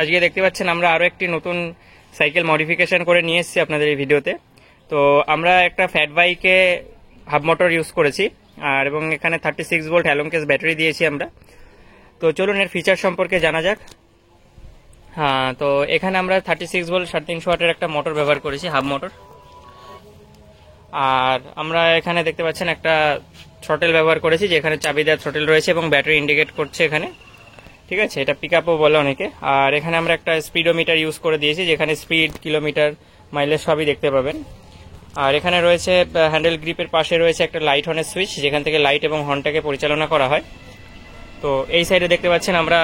আজকে দেখতে পাচ্ছেন আমরা আরও একটি নতুন সাইকেল মডিফিকেশন করে নিয়ে এসেছি আপনাদের এই ভিডিওতে। তো আমরা একটা ফ্যাট বাইকে হাফ মোটর ইউজ করেছি আর এবং এখানে 36 ভোল্ট অ্যালং কেস ব্যাটারি দিয়েছি আমরা। তো চলুন এর ফিচার সম্পর্কে জানা যাক। হ্যাঁ, তো এখানে আমরা 36 ভোল্ট 350 ওয়াটের একটা মোটর ব্যবহার করেছি, হাফ মোটর। আর আমরা এখানে দেখতে পাচ্ছেন একটা থ্রটেল ব্যবহার করেছি, যেখানে চাবি দেওয়ার থ্রটেল রয়েছে এবং ব্যাটারি ইন্ডিকেট করছে এখানে, ঠিক আছে। এটা পিক আপও বলে অনেকে। আর এখানে আমরা একটা স্পিডোমিটার ইউজ করে দিয়েছি, যেখানে স্পিড, কিলোমিটার, মাইলেজ সবই দেখতে পাবেন। আর এখানে রয়েছে হ্যান্ডেল গ্রিপের পাশে রয়েছে একটা লাইট হর্নের সুইচ, যেখান থেকে লাইট এবং হর্নটাকে পরিচালনা করা হয়। তো এই সাইডে দেখতে পাচ্ছেন আমরা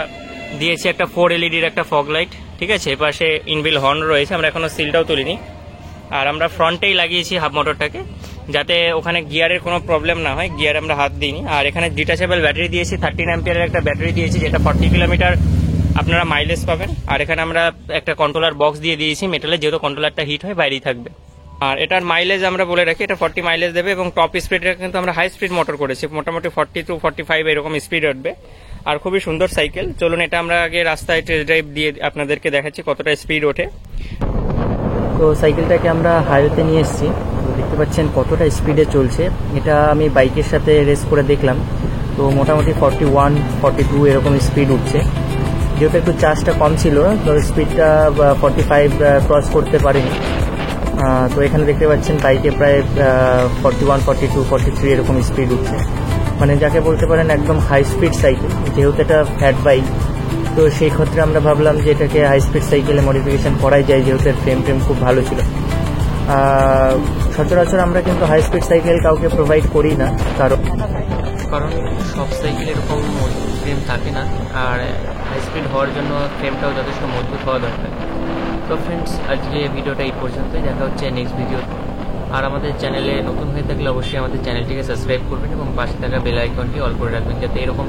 দিয়েছি একটা 4 এলইডির একটা ফগ লাইট, ঠিক আছে। এপাশে ইনবিল হর্ন রয়েছে, আমরা এখনো সিলটাও তুলিনি। আর আমরা ফ্রন্টেই লাগিয়েছি হাফ মোটরটাকে, যাতে ওখানে গিয়ারের কোনো প্রবলেম না হয়, গিয়ার আমরা হাত দিইনি। আর এখানে ডিটাচেবল ব্যাটারি দিয়েছি, 13 অ্যাম্পিয়ারের একটা ব্যাটারি দিয়েছি, যেটা 40 কিলোমিটার আপনারা মাইলেজ পাবেন। আর এখানে আমরা একটা কন্ট্রোলার বক্স দিয়ে দিয়েছি মেটালে, যেহেতু কন্ট্রোলারটা হিট হয় বাইরেই থাকবে। আর এটার মাইলেজ আমরা বলে রাখি, এটা 40 মাইলেজ দেবে এবং টপ স্পিডটা কিন্তু আমরা হাই স্পিড মোটর করেছি, মোটামুটি 40 to 45 এরকম স্পিড উঠবে। আর খুবই সুন্দর সাইকেল। চলুন এটা আমরা আগে রাস্তায় টেস্ট ড্রাইভ দিয়ে আপনাদেরকে দেখাচ্ছি কতটা স্পিড ওঠে। তো সাইকেলটাকে আমরা হাইওয়েতে নিয়ে এসেছি, তো দেখতে পাচ্ছেন কতটা স্পিডে চলছে। এটা আমি বাইকের সাথে রেস করে দেখলাম, তো মোটামুটি 41, 42 এরকম স্পিড উঠছে। যেহেতু একটু চার্জটা কম ছিল, তো স্পিডটা 45 ক্রস করতে পারেনি। তো এখানে দেখতে পাচ্ছেন বাইকে প্রায় 41, 42, 43 এরকম স্পিড উঠছে, মানে যাকে বলতে পারেন একদম হাই স্পিড সাইকেল। যেহেতু এটা ফ্যাট বাইক, তো সেই ক্ষেত্রে আমরা ভাবলাম যে এটাকে হাই স্পিড সাইকেলে মডিফিকেশন করাই যায়, যেহেতু এর ফ্রেম খুব ভালো ছিল। সচরাচর আমরা কিন্তু হাই স্পিড সাইকেল কাউকে প্রোভাইড করি না, কারণ সব সাইকেল এরকম মজবুত ফ্রেম থাকে না, আর হাই স্পিড হওয়ার জন্য ফ্রেমটাও যথেষ্ট মজবুত হওয়া দরকার। তো ফ্রেন্ডস, আজকে ভিডিওটা এই পর্যন্তই, দেখা হচ্ছে নেক্সট ভিডিও। আর আমাদের চ্যানেলে নতুন হয়ে থাকলে অবশ্যই আমাদের চ্যানেলটিকে সাবস্ক্রাইব করবেন এবং পাশে থাকা বেল আইকনটি অল করে রাখবেন, যাতে এরকম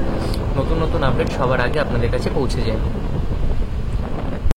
নতুন নতুন আপডেট সবার আগে আপনাদের কাছে পৌঁছে যায়।